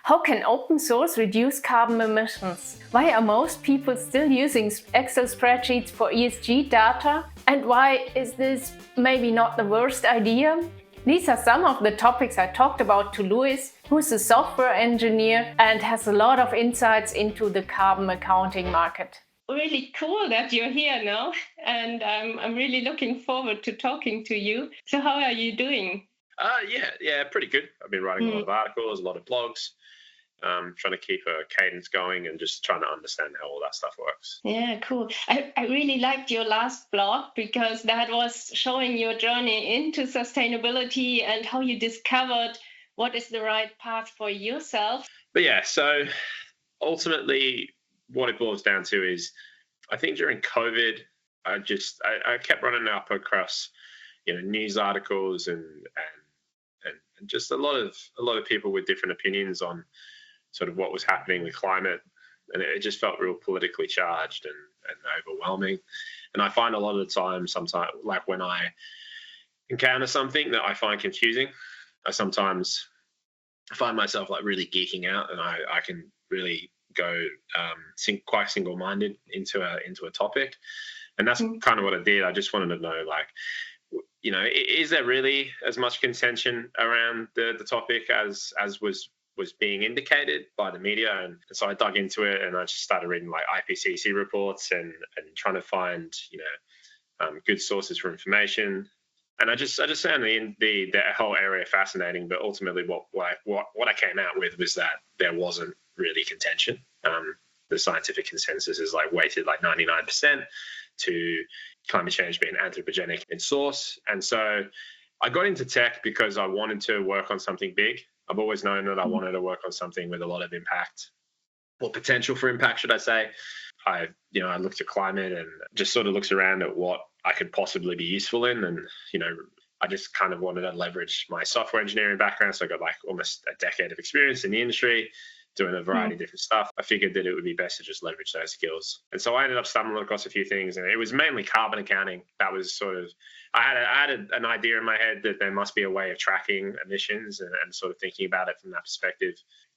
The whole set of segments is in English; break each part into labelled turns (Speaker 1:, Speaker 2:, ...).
Speaker 1: How can open source reduce carbon emissions? Why are most people still using Excel spreadsheets for ESG data? And why is this maybe not the worst idea? These are some of the topics I talked about to Luis, who's a software engineer and has a lot of insights into the carbon accounting market.
Speaker 2: Really cool that you're here now, and I'm really looking forward to talking to you. So how are you doing?
Speaker 3: Yeah, pretty good. I've been writing a lot of articles, a lot of blogs, trying to keep a cadence going and just trying to understand how all that stuff works.
Speaker 2: Yeah, cool. I really liked your last blog because that was showing your journey into sustainability and how you discovered what is the right path for yourself.
Speaker 3: But yeah, so ultimately what it boils down to is I think during COVID, I kept running up across, news articles and just a lot of people with different opinions on sort of what was happening with climate, and it just felt real politically charged and overwhelming. And I find a lot of the time, sometimes like when I encounter something that I find confusing, I sometimes find myself like really geeking out, and I can really go quite single-minded into a topic, and that's kind of what I did. I just wanted to know, like, is there really as much contention around the topic as was being indicated by the media? And so I dug into it, and I just started reading like IPCC reports and trying to find good sources for information. And I just found the whole area fascinating. But ultimately, what I came out with was that there wasn't really contention. The scientific consensus is like weighted like 99% to climate change being anthropogenic in source. And so I got into tech because I wanted to work on something big. I've always known that I wanted to work on something with a lot of impact, or potential for impact, should I say. I looked at climate and just sort of looked around at what I could possibly be useful in. And, I just kind of wanted to leverage my software engineering background. So I got like almost a decade of experience in the industry, doing a variety of different stuff. I figured that it would be best to just leverage those skills. And so I ended up stumbling across a few things, and it was mainly carbon accounting. That was sort of, I had an idea in my head that there must be a way of tracking emissions and sort of thinking about it from that perspective.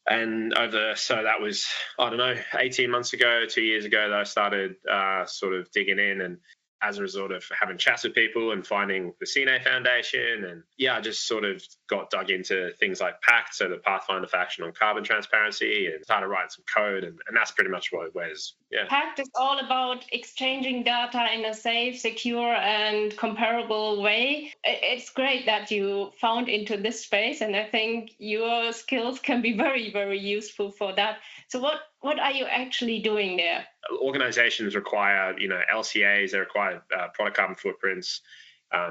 Speaker 3: And so that was, I don't know, 18 months ago, 2 years ago, that I started sort of digging in, and as a result of having chats with people and finding the SINE Foundation. And I just sort of got dug into things like PACT, so the Pathfinder for Action on Carbon Transparency, and started writing some code. And that's pretty much what it was. Yeah.
Speaker 2: PACT is all about exchanging data in a safe, secure, and comparable way. It's great that you found into this space, and I think your skills can be very, very useful for that. So what are you actually doing there?
Speaker 3: Organizations require, LCAs, they require product carbon footprints,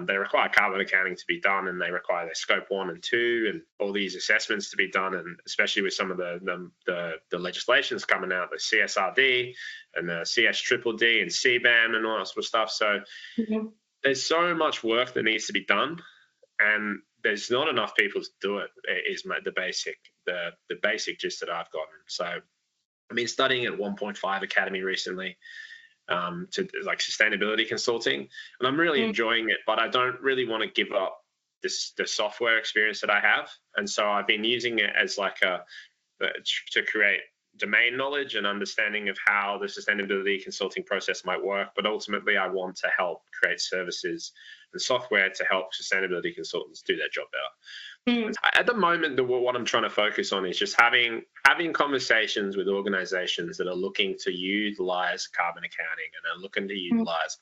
Speaker 3: they require carbon accounting to be done, and they require their scope 1 and 2 and all these assessments to be done. And especially with some of the legislations coming out, the CSRD and the CS-DDD and CBAM and all that sort of stuff. So there's so much work that needs to be done, and there's not enough people to do it, is the basic gist that I've gotten. So I've been studying at 1.5 Academy recently, to like sustainability consulting, and I'm really enjoying it, but I don't really want to give up the software experience that I have. And so I've been using it as like to create domain knowledge and understanding of how the sustainability consulting process might work. But ultimately, I want to help create services and software to help sustainability consultants do their job better. At the moment, what I'm trying to focus on is just having conversations with organizations that are looking to utilize carbon accounting and are looking to utilize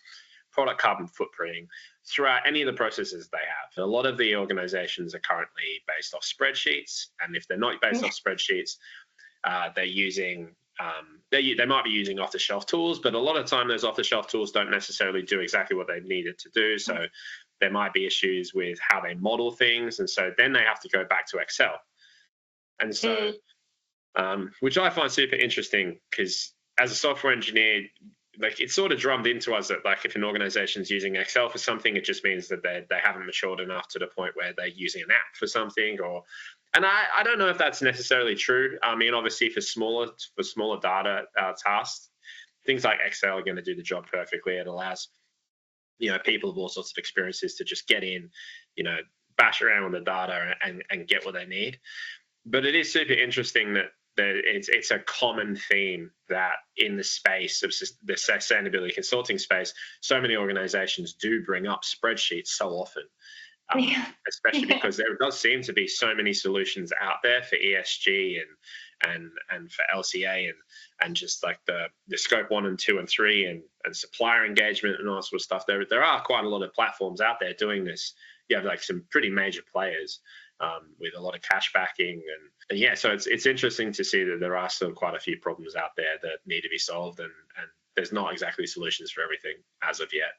Speaker 3: product carbon footprinting throughout any of the processes they have. A lot of the organizations are currently based off spreadsheets, and if they're not based off spreadsheets, they're using they might be using off-the-shelf tools, but a lot of the time those off-the-shelf tools don't necessarily do exactly what they need it to do. So there might be issues with how they model things, and so then they have to go back to Excel. And so, which I find super interesting, because as a software engineer, like, it's sort of drummed into us that, like, if an organization's using Excel for something, it just means that they haven't matured enough to the point where they're using an app for something. And I don't know if that's necessarily true. I mean, obviously for smaller data tasks, things like Excel are going to do the job perfectly. It allows, people of all sorts of experiences to just get in, bash around with the data and get what they need. But it is super interesting that it's a common theme that in the space of the sustainability consulting space, so many organizations do bring up spreadsheets so often. Especially because there does seem to be so many solutions out there for ESG and for LCA and just like the scope 1 and 2 and 3 and supplier engagement and all that sort of stuff. There are quite a lot of platforms out there doing this. You have like some pretty major players with a lot of cash backing and yeah, so it's interesting to see that there are still quite a few problems out there that need to be solved and there's not exactly solutions for everything as of yet.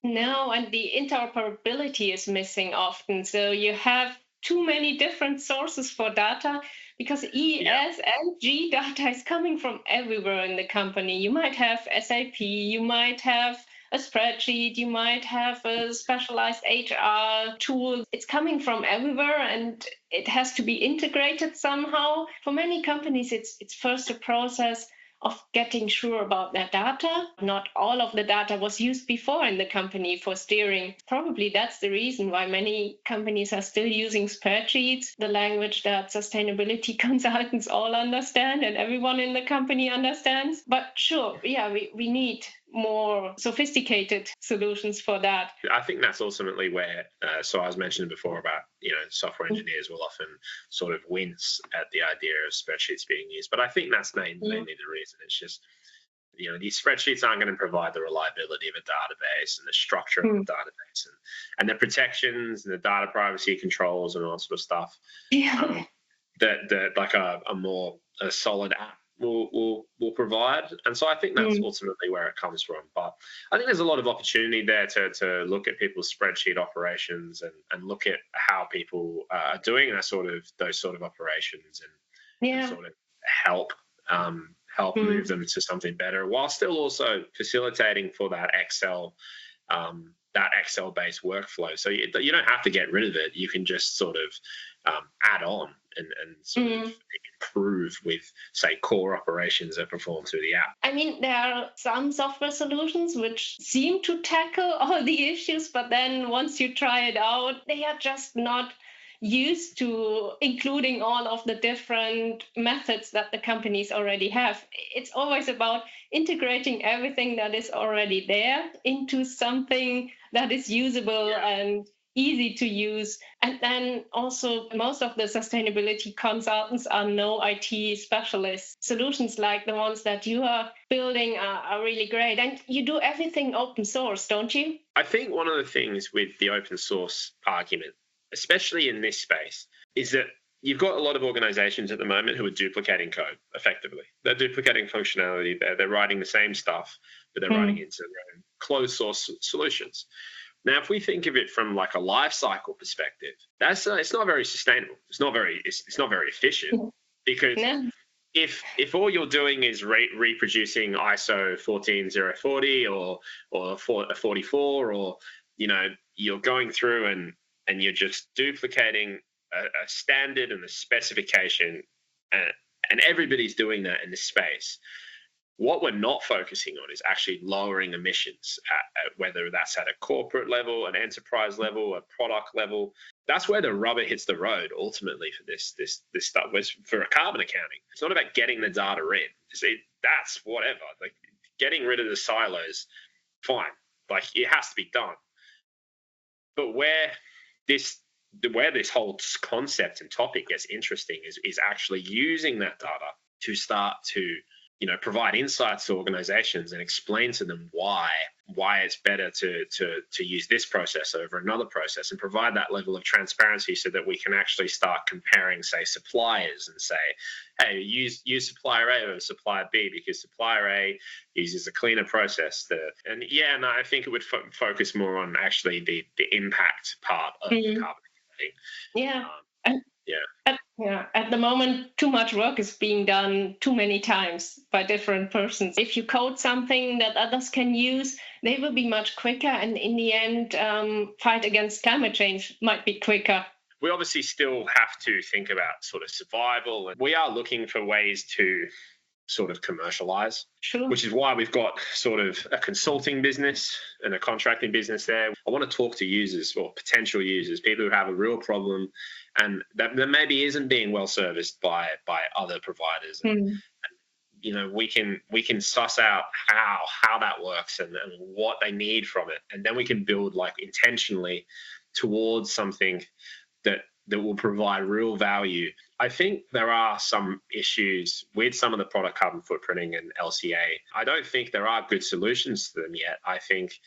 Speaker 2: No, and the interoperability is missing often. So you have too many different sources for data because ESG data is coming from everywhere in the company. You might have SAP, you might have a spreadsheet, you might have a specialized HR tool. It's coming from everywhere and it has to be integrated somehow. For many companies, it's first a process of getting sure about their data. Not all of the data was used before in the company for steering. Probably that's the reason why many companies are still using spreadsheets, the language that sustainability consultants all understand and everyone in the company understands. But sure, yeah, we need more sophisticated solutions for that.
Speaker 3: I think that's ultimately where, so I was mentioning before about, software engineers will often sort of wince at the idea of spreadsheets being used. But I think that's mainly the reason. It's just, these spreadsheets aren't going to provide the reliability of a database and the structure of the database and the protections and the data privacy controls and all that sort of stuff. That like a solid app will provide. And so I think that's ultimately where it comes from. But I think there's a lot of opportunity there to look at people's spreadsheet operations and look at how people are doing those sort of operations and sort of help move them to something better while still also facilitating for that Excel based workflow. So you don't have to get rid of it. You can just sort of add on and sort of improve with, say, core operations that perform through the app.
Speaker 2: I mean, there are some software solutions which seem to tackle all the issues, but then once you try it out, they are just not used to including all of the different methods that the companies already have. It's always about integrating everything that is already there into something that is usable and easy to use. And then also most of the sustainability consultants are no IT specialists. Solutions like the ones that you are building are really great. And you do everything open source, don't you?
Speaker 3: I think one of the things with the open source argument, especially in this space, is that you've got a lot of organizations at the moment who are duplicating code effectively. They're duplicating functionality. They're writing the same stuff, but they're writing into their own closed source solutions. Now, if we think of it from like a life cycle perspective, that's it's not very sustainable. It's not very efficient because if all you're doing is reproducing ISO 14040 or 44, or you're going through and you're just duplicating a standard and a specification, and everybody's doing that in this space. What we're not focusing on is actually lowering emissions, at whether that's at a corporate level, an enterprise level, a product level. That's where the rubber hits the road ultimately for this stuff. For a carbon accounting, it's not about getting the data in. That's whatever. Like getting rid of the silos, fine. Like it has to be done. But where this whole concept and topic gets interesting is actually using that data to start to provide insights to organizations and explain to them why it's better to use this process over another process, and provide that level of transparency so that we can actually start comparing, say, suppliers and say, hey, use supplier A over supplier B because supplier A uses a cleaner process. I think it would focus more on actually the impact part of carbon accounting.
Speaker 2: At the moment, too much work is being done too many times by different persons. If you code something that others can use, they will be much quicker. And in the end, fight against climate change might be quicker.
Speaker 3: We obviously still have to think about sort of survival. And we are looking for ways to sort of commercialize,
Speaker 2: Sure.
Speaker 3: which is why we've got sort of a consulting business and a contracting business there. I want to talk to users or potential users, people who have a real problem and that maybe isn't being well serviced by other providers. And, you know, we can suss out how that works and what they need from it, and then we can build like intentionally towards something that will provide real value. I think there are some issues with some of the product carbon footprinting and LCA. I don't think there are good solutions to them yet. I think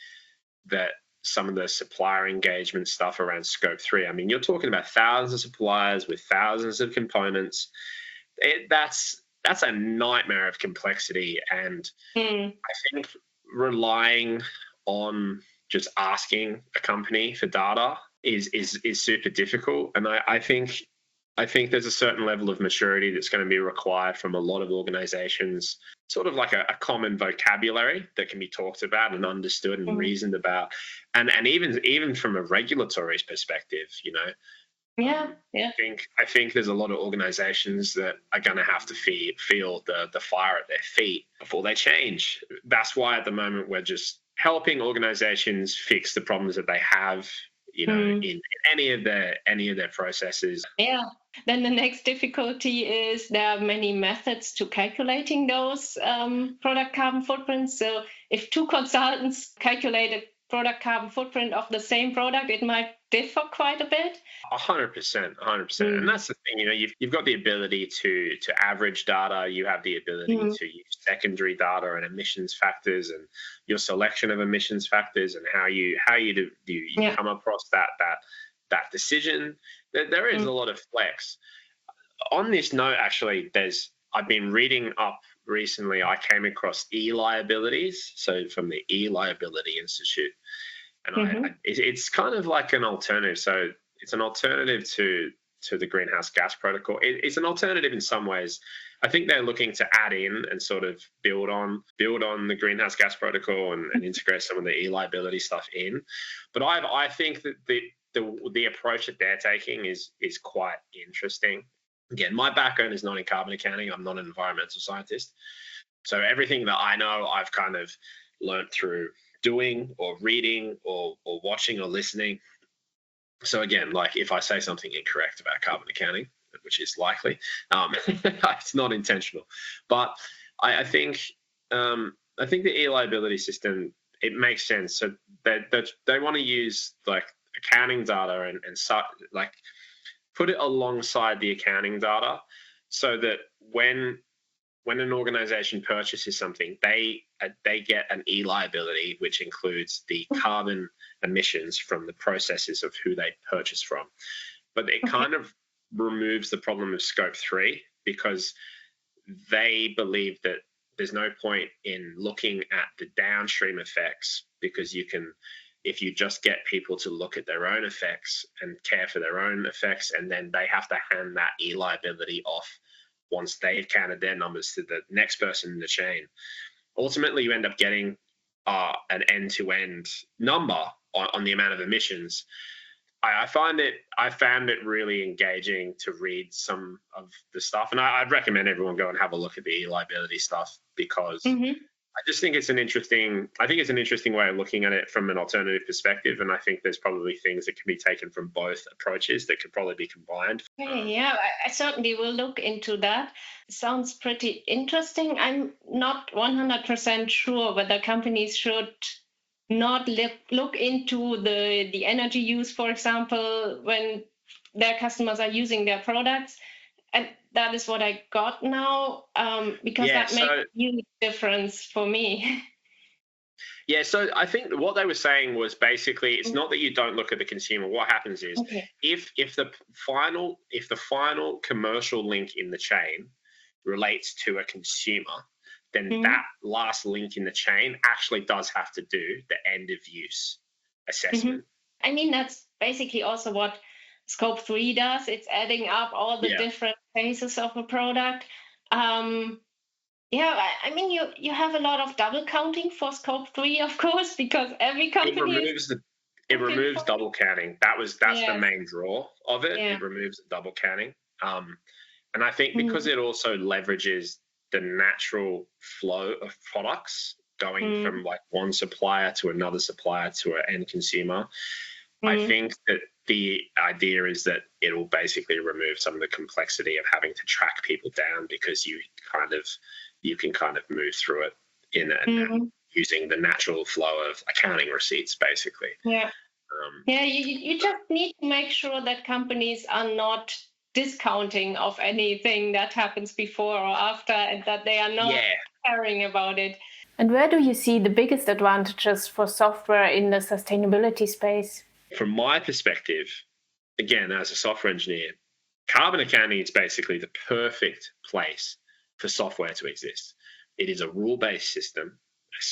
Speaker 3: that some of the supplier engagement stuff around scope 3, I mean, you're talking about thousands of suppliers with thousands of components. That's a nightmare of complexity. And I think relying on just asking a company for data is super difficult. And I think there's a certain level of maturity that's going to be required from a lot of organizations, sort of like a common vocabulary that can be talked about and understood and reasoned about. And even from a regulatory perspective, you know.
Speaker 2: Yeah.
Speaker 3: I think there's a lot of organizations that are going to have to feel the fire at their feet before they change. That's why at the moment we're just helping organizations fix the problems that they have, you know, in any of their processes.
Speaker 2: Yeah. Then the next difficulty is there are many methods to calculating those product carbon footprints. So if two consultants calculate a product carbon footprint of the same product, it might differ quite a bit.
Speaker 3: 100%. And that's the thing, you know, you've got the ability to average data, you have the ability to use secondary data and emissions factors and your selection of emissions factors and how you come across that decision. There is a lot of flex. On this note, actually, I've been reading up recently. I came across e-liabilities, so from the E-Liability Institute, and it's kind of like an alternative. So it's an alternative to the greenhouse gas protocol. It's an alternative in some ways. I think they're looking to add in and sort of build on the greenhouse gas protocol and integrate some of the e-liability stuff in. But I think that the approach that they're taking is quite interesting. Again, my background is not in carbon accounting. I'm not an environmental scientist. So everything that I know, I've kind of learned through doing or reading or watching or listening. So again, like if I say something incorrect about carbon accounting, which is likely, it's not intentional. But I think the e-liability system, it makes sense. So they want to use like accounting data and like put it alongside the accounting data, so that when an organization purchases something, they get an e-liability, which includes the carbon emissions from the processes of who they purchase from. But it kind of removes the problem of scope 3, because they believe that there's no point in looking at the downstream effects, because if you just get people to look at their own effects and care for their own effects, and then they have to hand that e-liability off once they've counted their numbers to the next person in the chain. Ultimately, you end up getting an end-to-end number on the amount of emissions. I found it really engaging to read some of the stuff, and I'd recommend everyone go and have a look at the e-liability stuff, because I just think it's an interesting way of looking at it from an alternative perspective, and I think there's probably things that can be taken from both approaches that could probably be combined.
Speaker 2: Okay, yeah, I certainly will look into that. Sounds pretty interesting. I'm not 100% sure whether companies should not look into the energy use, for example, when their customers are using their products. And that is what I got now, because that makes a huge difference for me.
Speaker 3: Yeah, so I think what they were saying was basically it's not that you don't look at the consumer. What happens is if the final commercial link in the chain relates to a consumer, then that last link in the chain actually does have to do the end of use assessment.
Speaker 2: I mean, that's basically also what Scope 3 does. It's adding up all the different phases of a product. I mean, you have a lot of double counting for Scope 3, of course, because every company
Speaker 3: it removes double counting. That's the main draw of it. It removes the double counting. And I think because it also leverages the natural flow of products going from like one supplier to another supplier to an end consumer. I think that the idea is that it'll basically remove some of the complexity of having to track people down, because you can kind of move through it in using the natural flow of accounting receipts, basically.
Speaker 2: Yeah. You just need to make sure that companies are not discounting of anything that happens before or after, and that they are not caring about it.
Speaker 1: And where do you see the biggest advantages for software in the sustainability space?
Speaker 3: From my perspective, again, as a software engineer, carbon accounting is basically the perfect place for software to exist. It is a rule-based system,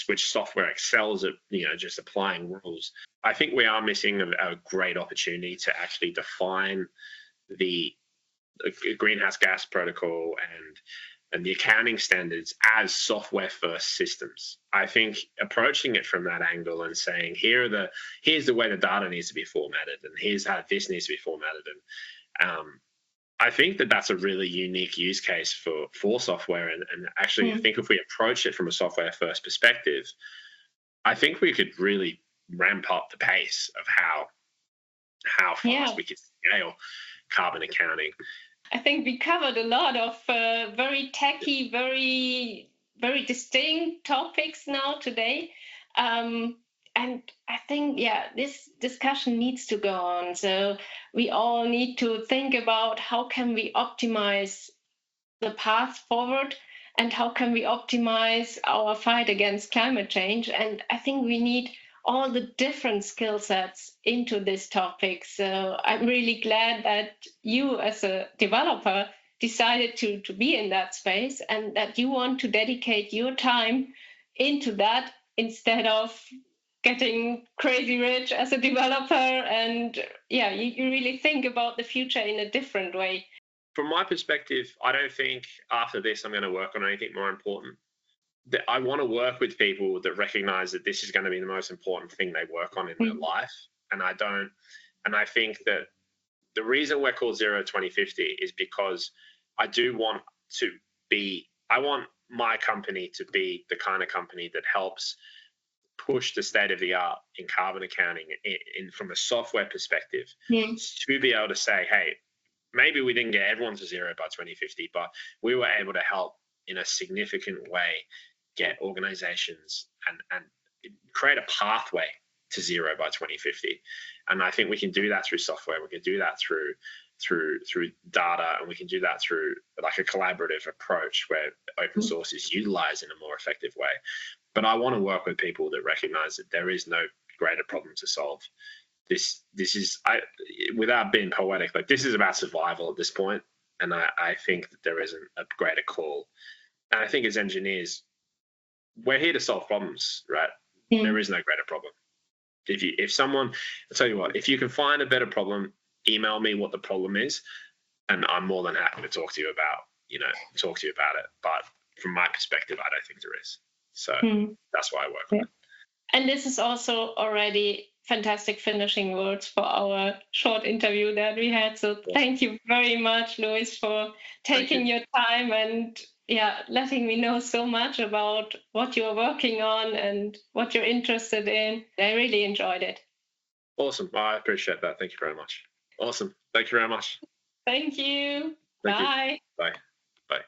Speaker 3: which software excels at, just applying rules. I think we are missing a great opportunity to actually define the greenhouse gas protocol and the accounting standards as software first systems. I think approaching it from that angle and saying, here's the way the data needs to be formatted, and here's how this needs to be formatted. And I think that that's a really unique use case for software. And actually, I think if we approach it from a software first perspective, I think we could really ramp up the pace of how fast we could scale carbon accounting.
Speaker 2: I think we covered a lot of very techy, very, very distinct topics now today. And I think, this discussion needs to go on. So we all need to think about how can we optimize the path forward, and how can we optimize our fight against climate change. And I think we need all the different skill sets into this topic. So I'm really glad that you, as a developer, decided to be in that space, and that you want to dedicate your time into that instead of getting crazy rich as a developer. And you really think about the future in a different way.
Speaker 3: From my perspective, I don't think after this I'm going to work on anything more important. I want to work with people that recognize that this is going to be the most important thing they work on in their life. And I think that the reason we're called Zero 2050 is because I want my company to be the kind of company that helps push the state of the art in carbon accounting from a software perspective, to be able to say, hey, maybe we didn't get everyone to zero by 2050, but we were able to help in a significant way get organizations and create a pathway to zero by 2050. And I think we can do that through software. We can do that through data, and we can do that through like a collaborative approach where open source is utilized in a more effective way. But I want to work with people that recognize that there is no greater problem to solve. This is, without being poetic, like this is about survival at this point. And I think that there isn't a greater call. And I think as engineers, we're here to solve problems, right? There is no greater problem. I'll tell you what, if you can find a better problem, email me what the problem is, and I'm more than happy to talk to you about it. But from my perspective, I don't think there is. So that's why I work on it.
Speaker 2: And this is also already fantastic finishing words for our short interview that we had. So thank you very much, Luis, for taking your time and letting me know so much about what you're working on and what you're interested in. I really enjoyed it.
Speaker 3: Awesome. I appreciate that. Thank you very much. Awesome. Thank you very much.
Speaker 2: Thank you. Bye.
Speaker 3: Bye. Bye.